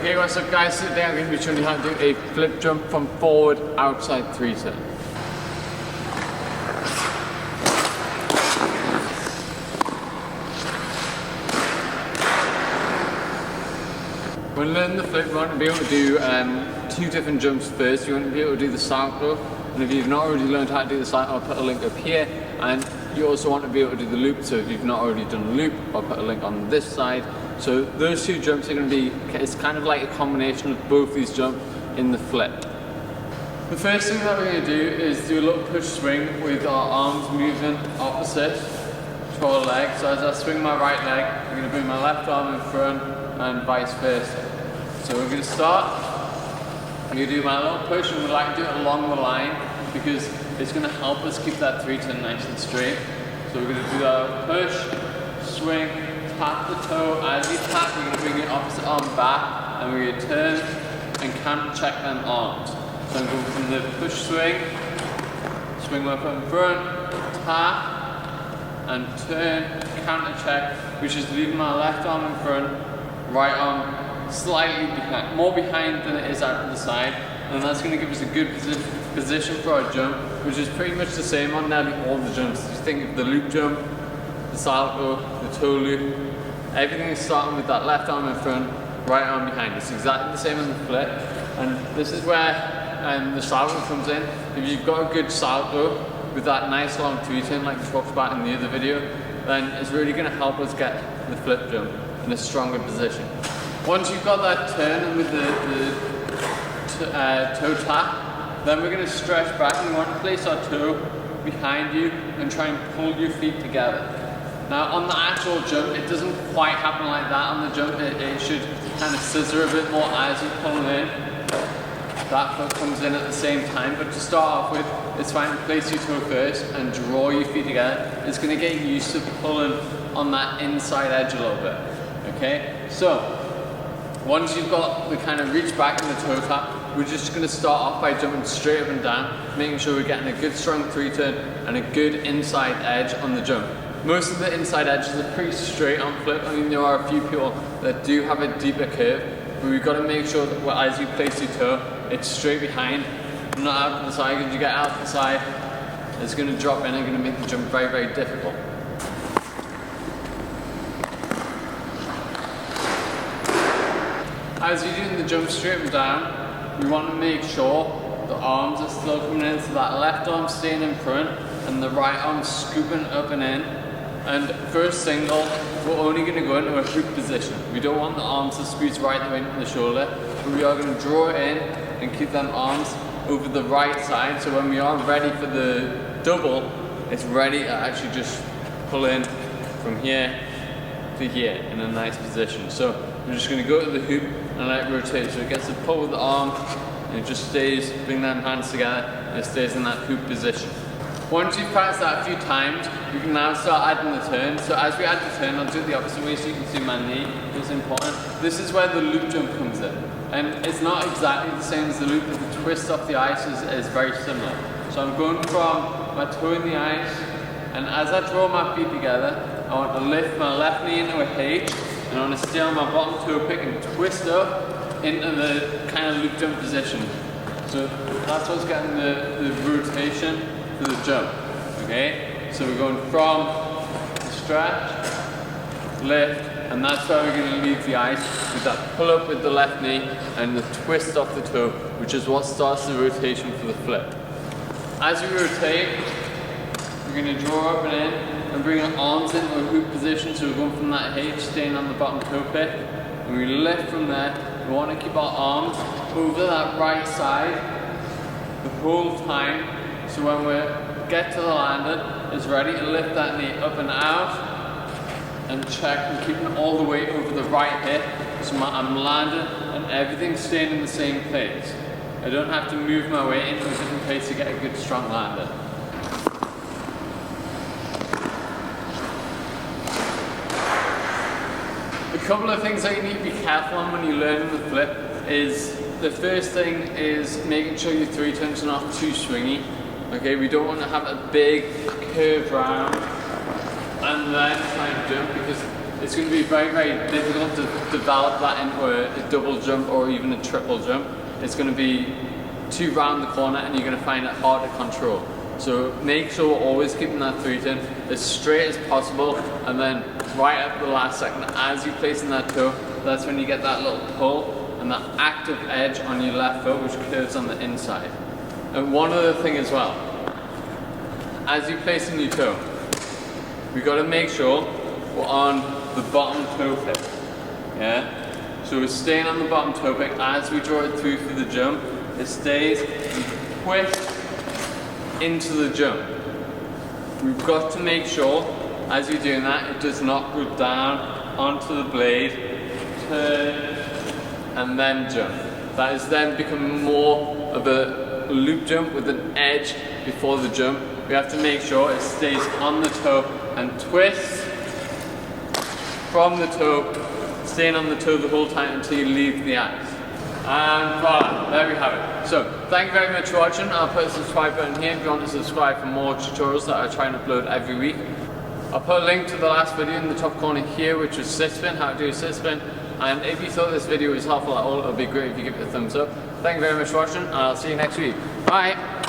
Okay, what's up guys? Today I'm going to be showing you how to do a flip jump from forward outside 3-turn. When learning the flip, you want to be able to do two different jumps first. You want to be able to do the cycle, and if you've not already learned how to do the cycle, I'll put a link up here. And you also want to be able to do the loop, so if you've not already done the loop, I'll put a link on this side. So those two jumps are going to be, it's kind of like a combination of both these jumps in the flip. The first thing that we're going to do is do a little push swing with our arms moving opposite to our leg. So as I swing my right leg, I'm going to bring my left arm in front and vice versa. So we're going to start, I'm going to do my little push, and we like to do it along the line because it's going to help us keep that 3-turn nice and straight. So we're going to do that push, swing, tap the toe. As you tap, you're going to bring your opposite arm back, and we're going to turn and counter check them arms. So I'm going from the push swing, swing my foot in front, tap, and turn, counter check, which is leaving my left arm in front, right arm slightly behind, more behind than it is out to the side, and that's going to give us a good position for our jump, which is pretty much the same on nearly all the jumps. You think of the loop jump, the salto, the toe loop, everything is starting with that left arm in front, right arm behind. It's exactly the same on the flip, and this is where the salto comes in. If you've got a good salto with that nice long 3-turn like we talked about in the other video, then it's really going to help us get the flip jump in a stronger position. Once you've got that turn and with the toe tap, then we're going to stretch back, and we want to place our toe behind you and try and pull your feet together. Now on the actual jump, it doesn't quite happen like that. On the jump, it should kind of scissor a bit more as you pull in. That foot comes in at the same time, but to start off with, it's fine to place your toe first and draw your feet together. It's going to get you used to pulling on that inside edge a little bit. Okay, so once you've got the kind of reach back in the toe tap, we're just going to start off by jumping straight up and down, making sure we're getting a good strong 3-turn and a good inside edge on the jump. Most of the inside edges are pretty straight on flip. I mean, there are a few people that do have a deeper curve, but we've got to make sure that as you place your toe, it's straight behind, not out to the side, because you get out to the side, it's going to drop in and going to make the jump very, very difficult. As you're doing the jump straight and down, we want to make sure the arms are still coming in, so that left arm staying in front and the right arm scooping up and in. And for a single, we're only going to go into a hook position. We don't want the arms to squeeze right away into the shoulder, but we are going to draw it in and keep them arms over the right side, so when we are ready for the double, it's ready to actually just pull in from here to here in a nice position. So we're just going to go to the hoop and let it rotate, so it gets a pull with the arm and it just stays, bring them hands together, and it stays in that hoop position. Once you've practiced that a few times, you can now start adding the turn. So as we add the turn, I'll do it the opposite way so you can see my knee. It's important. This is where the loop jump comes in. And it's not exactly the same as the loop, but the twist off the ice is very similar. So I'm going from my toe in the ice, and as I draw my feet together, I want to lift my left knee into a H, and I want to stay on my bottom toe pick and twist up into the kind of loop jump position. So that's what's getting the rotation to the jump. Okay? So we're going from the stretch, lift, and that's where we're going to leave the ice with that pull up with the left knee and the twist off the toe, which is what starts the rotation for the flip. As we rotate, we're going to draw up and in and bring our arms into a hoop position, so we're going from that H, staying on the bottom toe pick, and we lift from there. We want to keep our arms over that right side the whole time, so when we get to the landing, it's ready to lift that knee up and out and check, and keeping all the weight over the right hip, so I'm landing and everything's staying in the same place. I don't have to move my weight into a different place to get a good strong landing. A couple of things that you need to be careful on when you're learning the flip is, the first thing is making sure your 3-turns are not too swingy. Okay, we don't want to have a big curve round and then try and jump, because it's going to be very, very difficult to develop that into a double jump or even a triple jump. It's going to be too round the corner and you're going to find it hard to control. So make sure we're always keeping that feet in as straight as possible, and then right at the last second as you're placing that toe, that's when you get that little pull and that active edge on your left foot which curves on the inside. And one other thing as well, as you're placing your toe, we've got to make sure we're on the bottom toe pick. Yeah? So we're staying on the bottom toe pick as we draw it through for the jump. It stays twist into the jump. We've got to make sure as you're doing that it does not go down onto the blade, turn and then jump. That is then become more of a loop jump with an edge before the jump. We have to make sure it stays on the toe and twist from the toe, staying on the toe the whole time until you leave the ice. And voila, there we have it. So, thank you very much for watching. I'll put a subscribe button here if you want to subscribe for more tutorials that I try and upload every week. I'll put a link to the last video in the top corner here, which was sit spin, how to do a sit spin. And if you thought this video was helpful at all, it would be great if you give it a thumbs up. Thank you very much for watching, and I'll see you next week. Bye!